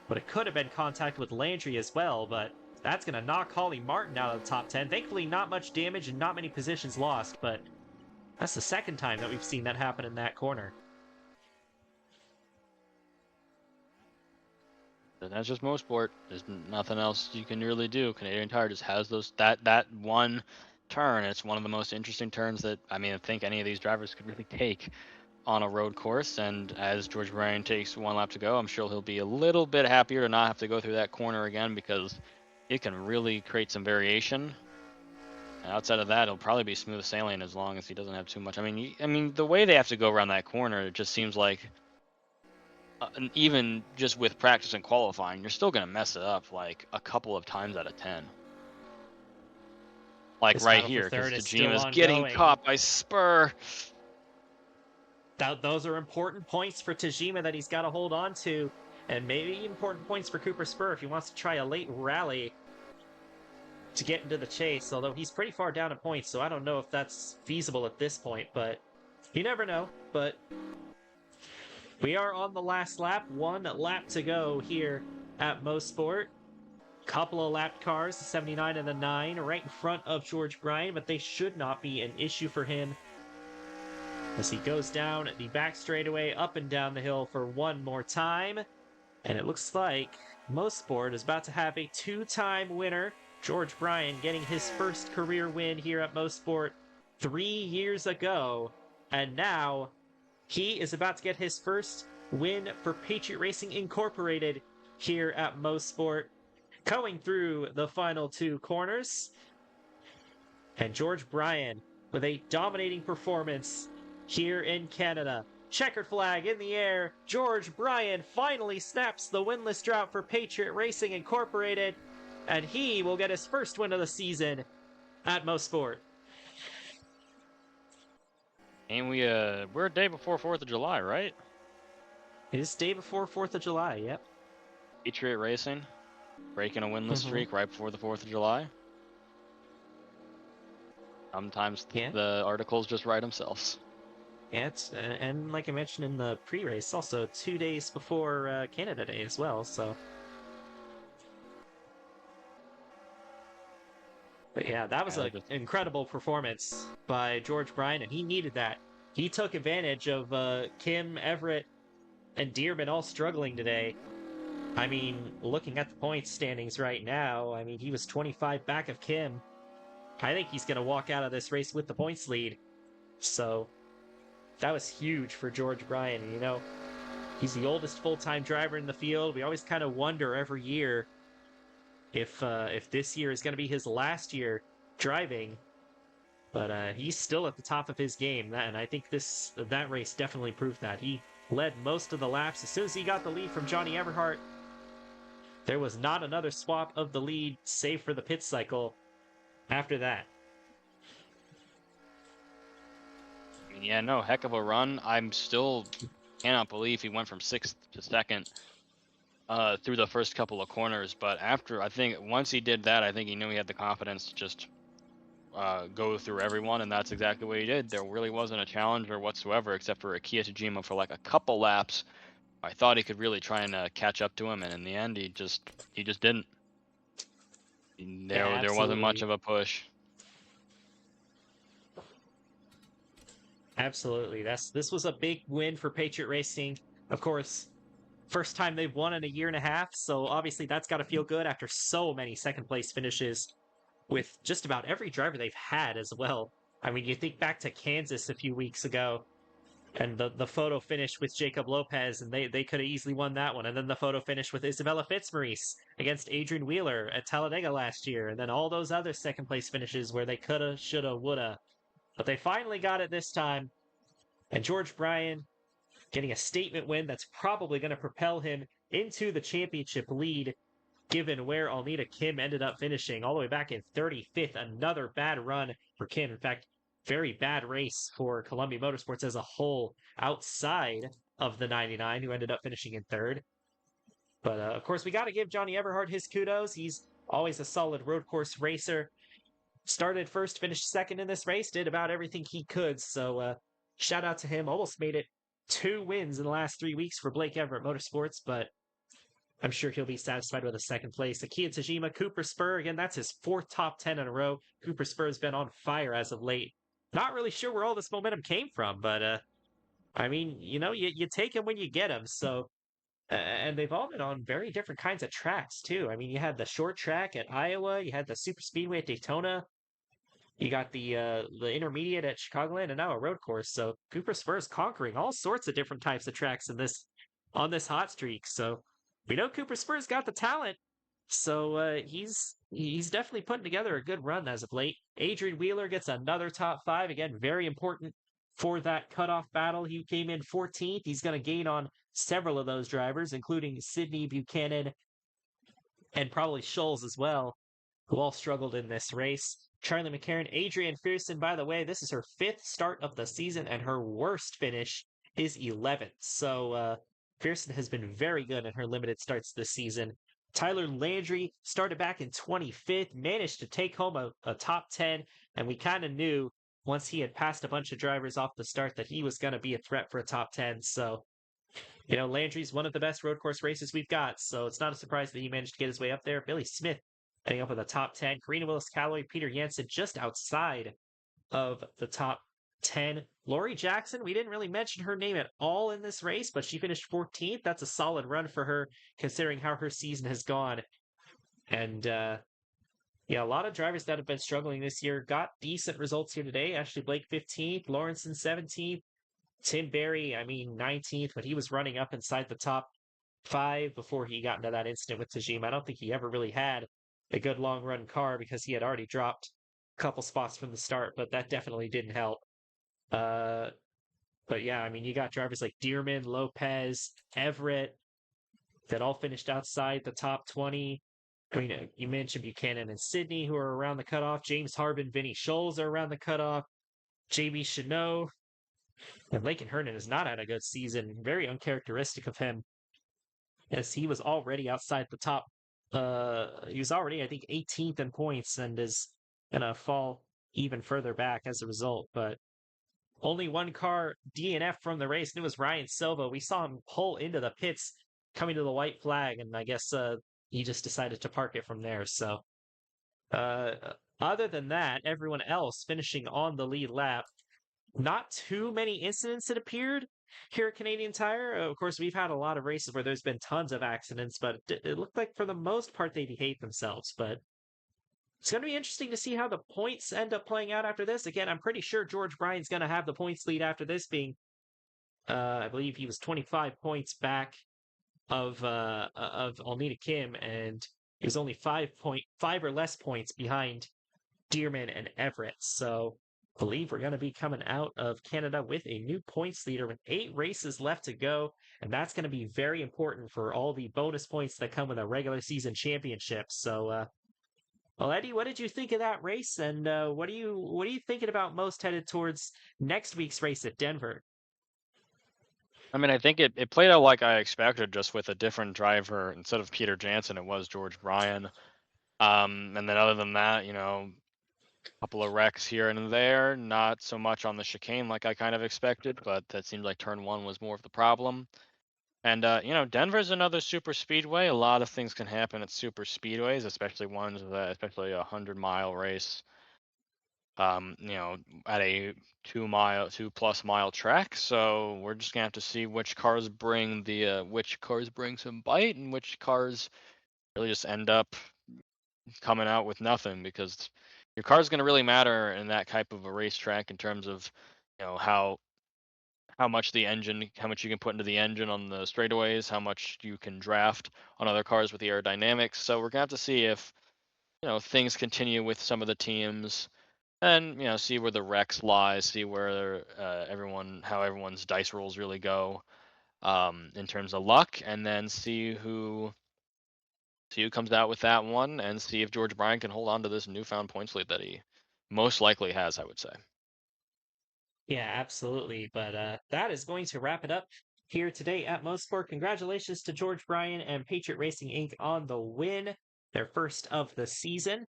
but it could have been contact with Landry as well, but that's going to knock Holly Martin out of the top 10. Thankfully, not much damage and not many positions lost, but that's the second time that we've seen that happen in that corner. That's just Mosport. There's nothing else you can really do. Canadian Tire just has that one turn. It's one of the most interesting turns that I think any of these drivers could really take on a road course. And as George Bryan takes 1 lap to go, I'm sure he'll be a little bit happier to not have to go through that corner again because it can really create some variation. And outside of that, it'll probably be smooth sailing as long as he doesn't have too much. The way they have to go around that corner, it just seems like. Even just with practice and qualifying, you're still going to mess it up like a couple of times out of 10. Like this right here, because Tajima's getting caught by Spur. Those are important points for Tajima that he's got to hold on to, and maybe important points for Cooper Spur if he wants to try a late rally to get into the chase, although he's pretty far down in points, so I don't know if that's feasible at this point, but you never know. But we are on the last lap. 1 lap to go here at Mosport. Couple of lapped cars, the 79 and the 9, right in front of George Bryan, but they should not be an issue for him as he goes down the back straightaway, up and down the hill for one more time. And it looks like Mosport is about to have a 2-time winner. George Bryan getting his first career win here at Mosport 3 years ago. And now he is about to get his first win for Patriot Racing Incorporated here at Mosport, going through the final 2 corners. And George Bryan with a dominating performance here in Canada. Checkered flag in the air. George Bryan finally snaps the winless drought for Patriot Racing Incorporated, and he will get his first win of the season at Mosport. And we're a day before 4th of July, right? It is day before 4th of July, yep. Patriot Racing breaking a winless streak right before the 4th of July. Sometimes Yeah. the articles just write themselves. Yeah, and like I mentioned in the pre-race, also 2 days before Canada Day as well. So, but yeah, that was Yeah, an incredible performance by George Bryan, and he needed that. He took advantage of Kim, Everett, and Dearman all struggling today. I mean, looking at the points standings right now, I mean, he was 25 back of Kim. I think he's going to walk out of this race with the points lead. So that was huge for George Bryan. You know, he's the oldest full-time driver in the field. We always kind of wonder every year if this year is going to be his last year driving, but he's still at the top of his game. And I think that race definitely proved that. He led most of the laps. As soon as he got the lead from Johnny Everhart, there was not another swap of the lead, save for the pit cycle after that. I mean, yeah, no, heck of a run. I'm still cannot believe he went from 6th to 2nd through the first couple of corners. But after, I think once he did that, I think he knew he had the confidence to just go through everyone, and that's exactly what he did. There really wasn't a challenger whatsoever, except for Akira Tajima for like a couple laps. I thought he could really try and catch up to him, and in the end, he just didn't. Yeah, There wasn't much absolutely. of a push. Absolutely. This was a big win for Patriot Racing. Of course, first time they've won in a year and a half, so obviously that's got to feel good after so many second place finishes with just about every driver they've had as well. I mean, you think back to Kansas a few weeks ago and the photo finish with Jacob Lopez, and they could have easily won that one. And then the photo finish with Isabella Fitzmaurice against Adrian Wheeler at Talladega last year, and then all those other second place finishes where they coulda, shoulda, woulda. But they finally got it this time. And George Bryan getting a statement win that's probably going to propel him into the championship lead, given where Alnita Kim ended up finishing all the way back in 35th. Another bad run for Kim. In fact, very bad race for Columbia Motorsports as a whole outside of the 99, who ended up finishing in third. But of course, we got to give Johnny Everhart his kudos. He's always a solid road course racer. Started first, finished second in this race, did about everything he could. So shout out to him. Almost made it 2 wins in the last 3 weeks for Blake Everett Motorsports, but I'm sure he'll be satisfied with a second place. Akira Tajima, Cooper Spur, again, that's his 4th top 10 in a row. Cooper Spur's been on fire as of late. Not really sure where all this momentum came from, but I mean, you know, you take him when you get him. So, and they've all been on very different kinds of tracks too. I mean, you had the short track at Iowa, you had the super speedway at Daytona, you got the intermediate at Chicagoland, and now a road course. So Cooper Spur's conquering all sorts of different types of tracks in this on this hot streak. So we know Cooper Spur's got the talent. So he's definitely putting together a good run as of late. Adrian Wheeler gets another top 5 again, very important for that cutoff battle. He came in 14th. He's going to gain on several of those drivers, including Sidney Buchanan and probably Scholes as well, who all struggled in this race. Charlie McCarron, Adrian Pearson, by the way, this is her 5th start of the season, and her worst finish is 11th. So Pearson has been very good in her limited starts this season. Tyler Landry started back in 25th, managed to take home a top 10, and we kind of knew once he had passed a bunch of drivers off the start that he was going to be a threat for a top 10. So you know, Landry's one of the best road course races we've got, so it's not a surprise that he managed to get his way up there. Billy Smith ending up with the top 10. Karina Willis Calloway, Peter Jensen just outside of the top 10. Lori Jackson, we didn't really mention her name at all in this race, but she finished 14th. That's a solid run for her, considering how her season has gone. And yeah, a lot of drivers that have been struggling this year got decent results here today. Ashley Blake 15th, Lawrenson 17th, Tim Berry, I mean, 19th, but he was running up inside the top 5 before he got into that incident with Tajima. I don't think he ever really had a good long run car because he had already dropped a couple spots from the start, but that definitely didn't help. Uh, but yeah, I mean, you got drivers like Dearman, Lopez, Everett that all finished outside the top 20. I mean, you mentioned Buchanan and Sydney, who are around the cutoff. James Harbin, Vinny Scholes are around the cutoff. JB Chanot, and Laken Hernan has not had a good season. Very uncharacteristic of him, as he was already outside the top. He was already, I think, 18th in points, and is gonna fall even further back as a result. But only one car DNF from the race, and it was Ryan Silva. We saw him pull into the pits coming to the white flag, and I guess he just decided to park it from there. So, uh, other than that, everyone else finishing on the lead lap. Not too many incidents, it appeared, here at Canadian Tire. Of course, we've had a lot of races where there's been tons of accidents, but it looked like for the most part they behaved themselves. But it's going to be interesting to see how the points end up playing out after this. Again, I'm pretty sure George Bryan's going to have the points lead after this, being, I believe he was 25 points back of Almeida Kim, and he was only 5 or less points behind Dearman and Everett. So I believe we're going to be coming out of Canada with a new points leader with 8 races left to go, and that's going to be very important for all the bonus points that come with a regular season championship. So, well, Eddie, what did you think of that race, and what are you thinking about most headed towards next week's race at Denver? I mean, I think it played out like I expected, just with a different driver. Instead of Peter Jansen, it was George Bryan. And then other than that, a couple of wrecks here and there, not so much on the chicane like I kind of expected, but that seemed like turn 1 was more of the problem. And Denver's another super speedway. A lot of things can happen at super speedways, especially especially a 100-mile race. At a 2+ mile track. So we're just gonna have to see which cars bring some bite, and which cars really just end up coming out with nothing, because your car's gonna really matter in that type of a racetrack in terms of, how much you can put into the engine on the straightaways, how much you can draft on other cars with the aerodynamics. So we're gonna have to see if, things continue with some of the teams, and see where the wrecks lie, see where how everyone's dice rolls really go, in terms of luck, and then see who comes out with that one, and see if George Bryan can hold on to this newfound points lead that he most likely has, I would say. Yeah, absolutely. But that is going to wrap it up here today at Mosport. Congratulations to George Bryan and Patriot Racing Inc. on the win, their first of the season.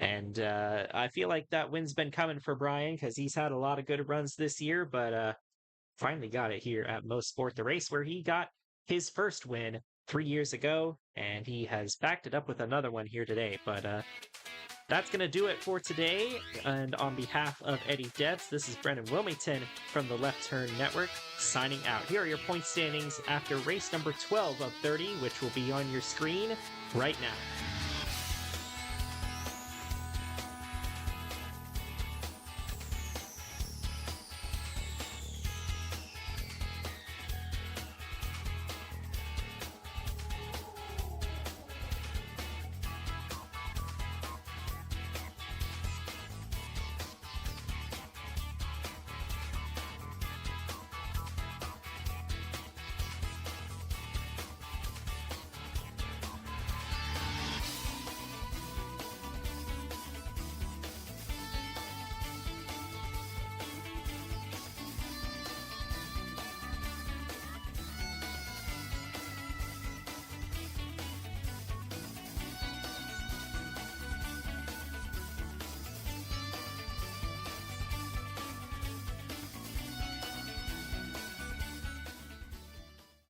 And I feel like that win's been coming for Bryan because he's had a lot of good runs this year, but finally got it here at Mosport, the race where he got his first win 3 years ago, and he has backed it up with another one here today. But that's going to do it for today. And on behalf of Eddie Debs, this is Brendan Wilmington from the Left Turn Network signing out. Here are your point standings after race number 12 of 30, which will be on your screen right now.